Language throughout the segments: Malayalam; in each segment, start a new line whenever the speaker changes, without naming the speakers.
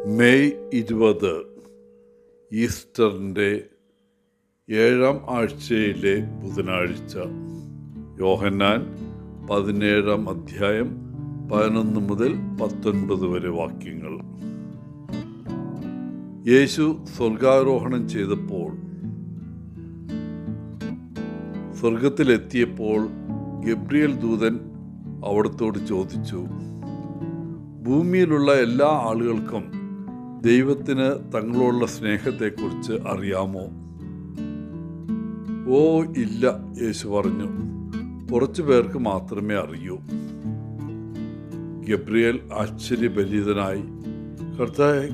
മെയ് 20 ഈസ്റ്ററിൻ്റെ 7-ാം ആഴ്ചയിലെ ബുധനാഴ്ച. യോഹന്നാൻ 17-ാം അധ്യായം 11 മുതൽ 19 വരെ വാക്യങ്ങൾ. യേശു സ്വർഗാരോഹണം ചെയ്തപ്പോൾ സ്വർഗത്തിലെത്തിയപ്പോൾ ഗബ്രിയേൽ ദൂതൻ അവിടത്തോട് ചോദിച്ചു, ഭൂമിയിലുള്ള എല്ലാ ആളുകൾക്കും ദൈവത്തിന് തങ്ങളോടുള്ള സ്നേഹത്തെക്കുറിച്ച് അറിയാമോ? ഓ ഇല്ല, യേശു പറഞ്ഞു, കുറച്ചു പേർക്ക് മാത്രമേ അറിയൂ. ഗബ്രിയേൽ ആശ്ചര്യഭരിതനായി,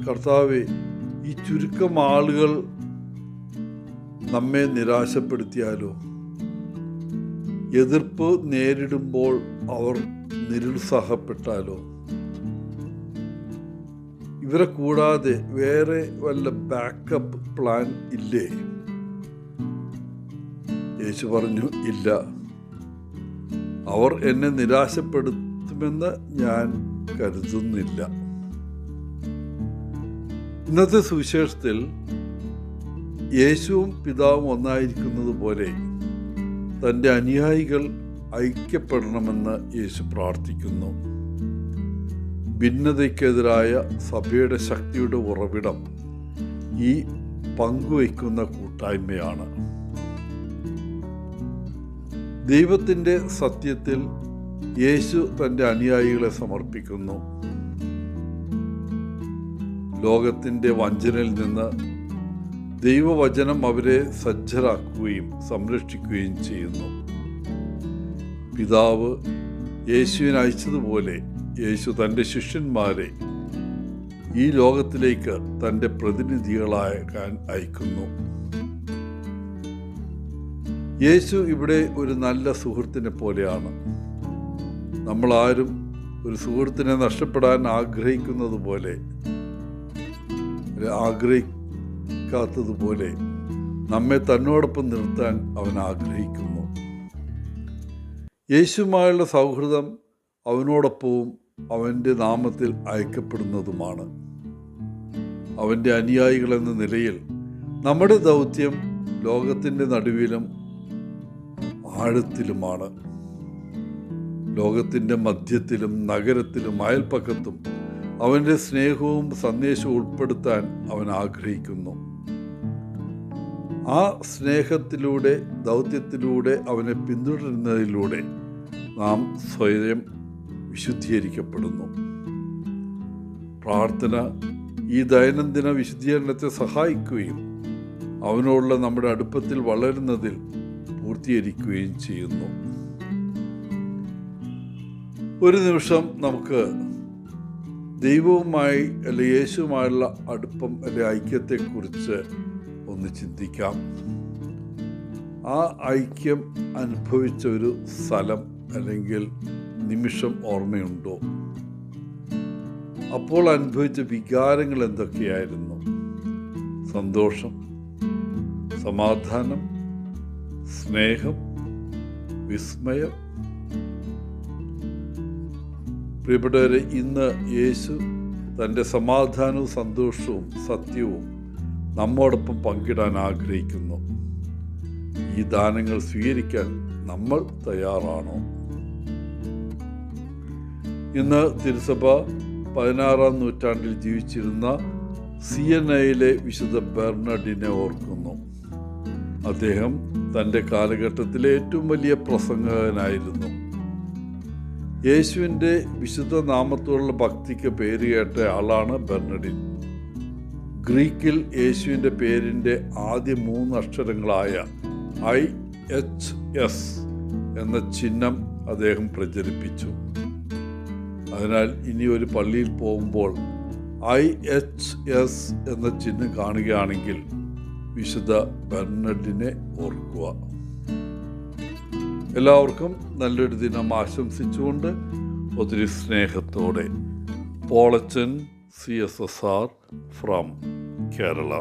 കർത്താവേ, ഈ ചുരുക്കം ആളുകൾ നമ്മെ നിരാശപ്പെടുത്തിയാലോ? എതിർപ്പ് നേരിടുമ്പോൾ അവർ നിരുത്സാഹപ്പെട്ടാലോ? ഇവരെ കൂടാതെ വേറെ വല്ല ബാക്കപ്പ് പ്ലാൻ ഇല്ലേ? യേശു പറഞ്ഞു, ഇല്ല. അവർ എന്നെ നിരാശപ്പെടുത്തുമെന്ന് ഞാൻ കരുതുന്നില്ല. ഇന്നത്തെ സുവിശേഷത്തിൽ യേശുവും പിതാവും ഒന്നായിരിക്കുന്നത് പോലെ തൻ്റെ അനുയായികൾ ഐക്യപ്പെടണമെന്ന് യേശു പ്രാർത്ഥിക്കുന്നു. ഭിന്നതയ്ക്കെതിരായ സഭയുടെ ശക്തിയുടെ ഉറവിടം ഈ പങ്കുവയ്ക്കുന്ന കൂട്ടായ്മയാണ്. ദൈവത്തിൻ്റെ സത്യത്തിൽ യേശു തൻ്റെ അനുയായികളെ സമർപ്പിക്കുന്നു. ലോകത്തിൻ്റെ വഞ്ചനയിൽ നിന്ന് ദൈവവചനം അവരെ സജ്ജരാക്കുകയും സംരക്ഷിക്കുകയും ചെയ്യുന്നു. പിതാവ് യേശുവിനെ അയച്ചതുപോലെ യേശു തൻ്റെ ശിഷ്യന്മാരെ ഈ ലോകത്തിലേക്ക് തൻ്റെ പ്രതിനിധികളാക്കാൻ അയക്കുന്നു. യേശു ഇവിടെ ഒരു നല്ല സുഹൃത്തിനെ പോലെയാണ്. നമ്മളാരും ഒരു സുഹൃത്തിനെ നഷ്ടപ്പെടാൻ ആഗ്രഹിക്കാത്തതുപോലെ നമ്മെ തന്നോടൊപ്പം നിർത്താൻ അവൻ ആഗ്രഹിക്കുന്നു. യേശുവുമായുള്ള സൗഹൃദം അവനോടൊപ്പവും അവൻ്റെ നാമത്തിൽ അയക്കപ്പെടുന്നതുമാണ്. അവൻ്റെ അനുയായികളെന്ന നിലയിൽ നമ്മുടെ ദൗത്യം ലോകത്തിൻ്റെ നടുവിലും ആഴത്തിലുമാണ്. ലോകത്തിൻ്റെ മധ്യത്തിലും നഗരത്തിലും അയൽപ്പക്കത്തും അവൻ്റെ സ്നേഹവും സന്ദേശവും ഉൾപ്പെടുത്താൻ അവൻ ആഗ്രഹിക്കുന്നു. ആ സ്നേഹത്തിലൂടെ, ദൗത്യത്തിലൂടെ അവനെ പിന്തുടരുന്നതിലൂടെ നാം സ്വയം വിശുദ്ധീകരിക്കപ്പെടുന്നു. പ്രാർത്ഥന ഈ ദൈനംദിന വിശുദ്ധീകരണത്തെ സഹായിക്കുകയും അവനോടുള്ള നമ്മുടെ അടുപ്പത്തിൽ വളരുന്നതിൽ പൂർത്തീകരിക്കുകയും ചെയ്യുന്നു. ഒരു നിമിഷം നമുക്ക് ദൈവവുമായി അല്ലെ യേശുവുമായുള്ള അടുപ്പം അല്ലെ ഐക്യത്തെക്കുറിച്ച് ഒന്ന് ചിന്തിക്കാം. ആ ഐക്യം അനുഭവിച്ച ഒരു സ്ഥലം അല്ലെങ്കിൽ നിമിഷം ഓർമ്മയുണ്ടോ? അപ്പോൾ അനുഭവിച്ച വികാരങ്ങൾ എന്തൊക്കെയായിരുന്നു? സന്തോഷം, സമാധാനം, സ്നേഹം, വിസ്മയം. പ്രിയപ്പെട്ടവരെ, ഇന്ന് യേശു തൻ്റെ സമാധാനവും സന്തോഷവും സത്യവും നമ്മോടൊപ്പം പങ്കിടാൻ ആഗ്രഹിക്കുന്നു. ഈ ദാനങ്ങൾ സ്വീകരിക്കാൻ നമ്മൾ തയ്യാറാണോ? ഇന്ന് തിരുസഭ 16-ാം നൂറ്റാണ്ടിൽ ജീവിച്ചിരുന്ന സിയനയിലെ വിശുദ്ധ ബെർണഡിനെ ഓർക്കുന്നു. അദ്ദേഹം തൻ്റെ കാലഘട്ടത്തിലെ ഏറ്റവും വലിയ പ്രസംഗകനായിരുന്നു. യേശുവിൻ്റെ വിശുദ്ധ നാമത്തോടുള്ള ഭക്തിക്ക് പേരുകേട്ട ആളാണ് ബെർണഡിൻ. ഗ്രീക്കിൽ യേശുവിൻ്റെ പേരിൻ്റെ ആദ്യ 3 അക്ഷരങ്ങളായ IHS എന്ന ചിഹ്നം അദ്ദേഹം പ്രചരിപ്പിച്ചു. അതിനാൽ ഇനി ഒരു പള്ളിയിൽ പോകുമ്പോൾ IHS എന്ന ചിഹ്നം കാണുകയാണെങ്കിൽ വിശുദ്ധ ബെർണഡിനെ ഓർക്കുക. എല്ലാവർക്കും നല്ലൊരു ദിനം ആശംസിച്ചുകൊണ്ട് ഒത്തിരി സ്നേഹത്തോടെ പോളച്ചൻ CSSR ഫ്രം കേരള.